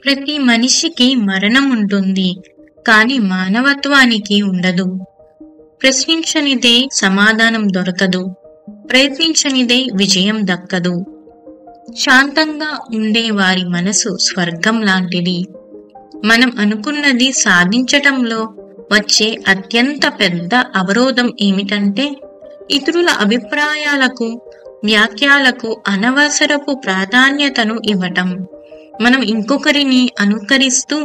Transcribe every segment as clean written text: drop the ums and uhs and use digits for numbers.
ప్రతి మనిషికి మరణం ఉంటుంది, కానీ మానవత్వానికి ఉండదు. ప్రశ్నించనిదే సమాధానం దొరకదు, ప్రయత్నించనిదే విజయం దక్కదు. శాంతంగా ఉండే వారి మనసు స్వర్గం లాంటిది. మనం అనుకున్నది సాధించటంలో వచ్చే అత్యంత పెద్ద అవరోధం ఏమిటంటే, ఇతరుల అభిప్రాయాలకు, వ్యాఖ్యలకు అనవసరపు ప్రాధాన్యతను ఇవ్వటం. మనం ఇంకొకరిని అనుకరిస్తూ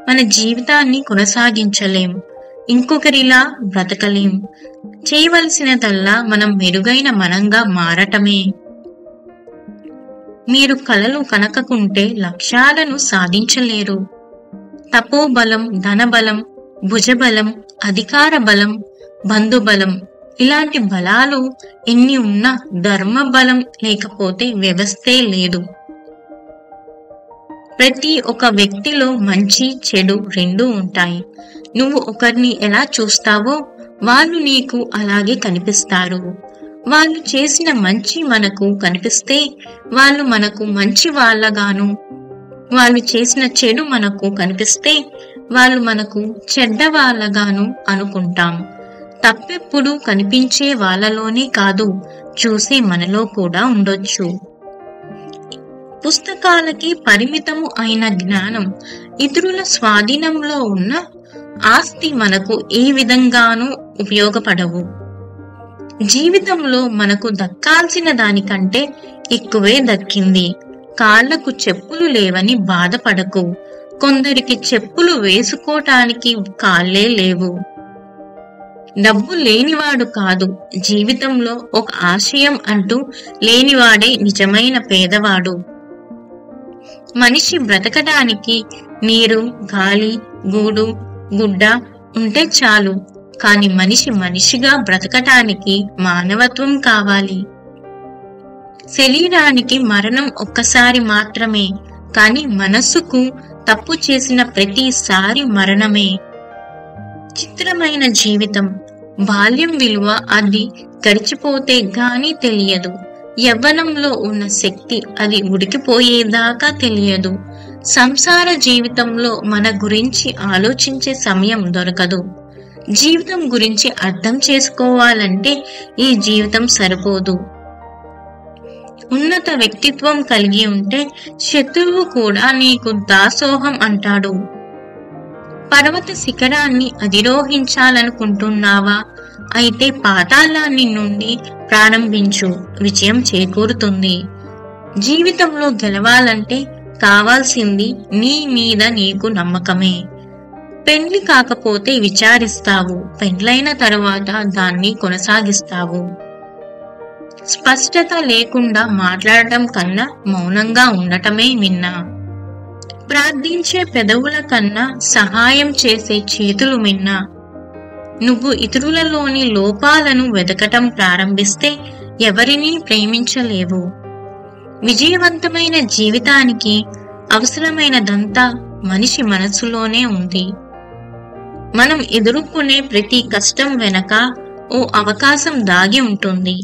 మన జీవితాన్ని కొనసాగించలేం, ఇంకొకరిలా బ్రతకలేం. చేయవలసినదల్లా మనం మెరుగైన మనంగా మారటమే. మీరు కలలు కనకకుంటే లక్ష్యాలను సాధించలేరు. తపోబలం, ధనబలం, భుజబలం, అధికార బలం, బంధుబలం ఇలాంటి బలాలు ఎన్ని ఉన్నా ధర్మ బలం లేకపోతే వ్యవస్థే లేదు. ప్రతి ఒక్క వ్యక్తిలో మంచి చెడు రెండూ ఉంటాయి. నువ్వు ఒకరిని ఎలా చూస్తావో వాళ్ళు నీకు అలాగే కనిపిస్తారు. వాళ్ళు చేసిన మంచి మనకు కనిపిస్తే వాళ్ళు మనకు మంచి వాళ్ళగాను, వాళ్ళు చేసిన చెడు మనకు కనిపిస్తే వాళ్ళు మనకు చెడ్డ వాళ్ళగాను అనుకుంటాం. తప్పెప్పుడు కనిపించే వాళ్ళలోనే కాదు, చూసే మనలో కూడా ఉండొచ్చు. పుస్తకాలకి పరిమితము అయిన జ్ఞానం, ఇతరుల స్వాధీనంలో ఉన్న ఆస్తి మనకు ఏ విధంగానూ ఉపయోగపడవు. జీవితంలో మనకు దక్కాల్సిన దానికంటే ఎక్కువే దక్కింది. కాళ్లకు చెప్పులు లేవని బాధపడకు. కొందరికి చెప్పులు వేసుకోటానికి కాళ్ళే లేవు. డబ్బు లేనివాడు కాదు, జీవితంలో ఒక ఆశయం అంటూ లేనివాడే నిజమైన పేదవాడు. మనిషి బ్రతకడానికి నీరు, గాలి, గూడు, గుడ్డ ఉంటే చాలు. కాని మనిషి మనిషిగా బ్రతకటానికి మానవత్వం కావాలి. శరీరానికి మరణం ఒక్కసారి మాత్రమే, కాని మనస్సుకు తప్పు చేసిన ప్రతిసారి మరణమే. చిత్రమైన జీవితం. బాల్యం విలువ అది గడిచిపోతే గాని తెలియదు. యవ్వనంలో ఉన్న శక్తి అది ఉడికిపోయేదాకా తెలియదు. సంసార జీవితంలో మన గురించి ఆలోచించే సమయం దొరకదు. జీవితం గురించి అర్థం చేసుకోవాలంటే ఈ జీవితం సరిపోదు. ఉన్నత వ్యక్తిత్వం కలిగి ఉంటే శత్రువు కూడా నీకు దాసోహం అంటాడు. పర్వత శిఖరాన్ని అధిరోహించాలనుకుంటున్నావా? అయితే పాతాళాన్ని నుండి ప్రారంభించు, విజయం చేకూరుతుంది. జీవితంలో గెలవాలంటే కావాల్సింది నీ మీద నీకు నమ్మకమే. పెండ్లి కాకపోతే విచారిస్తావు, పెండ్లైన తరువాత దాన్ని కొనసాగిస్తావు. స్పష్టత లేకుండా మాట్లాడటం కన్నా మౌనంగా ఉండటమే మిన్నా. ప్రార్థించే పెదవుల కన్నా సహాయం చేసే చేతులు మిన్నా. నువ్వు ఇతరులలోని లోపాలను వెతకటం ప్రారంభిస్తే ఎవరినీ ప్రేమించలేవు. విజయవంతమైన జీవితానికి అవసరమైనదంతా మనిషి మనసులోనే ఉంది. మనం ఎదుర్కొనే ప్రతి కష్టం వెనక ఓ అవకాశం దాగి ఉంటుంది.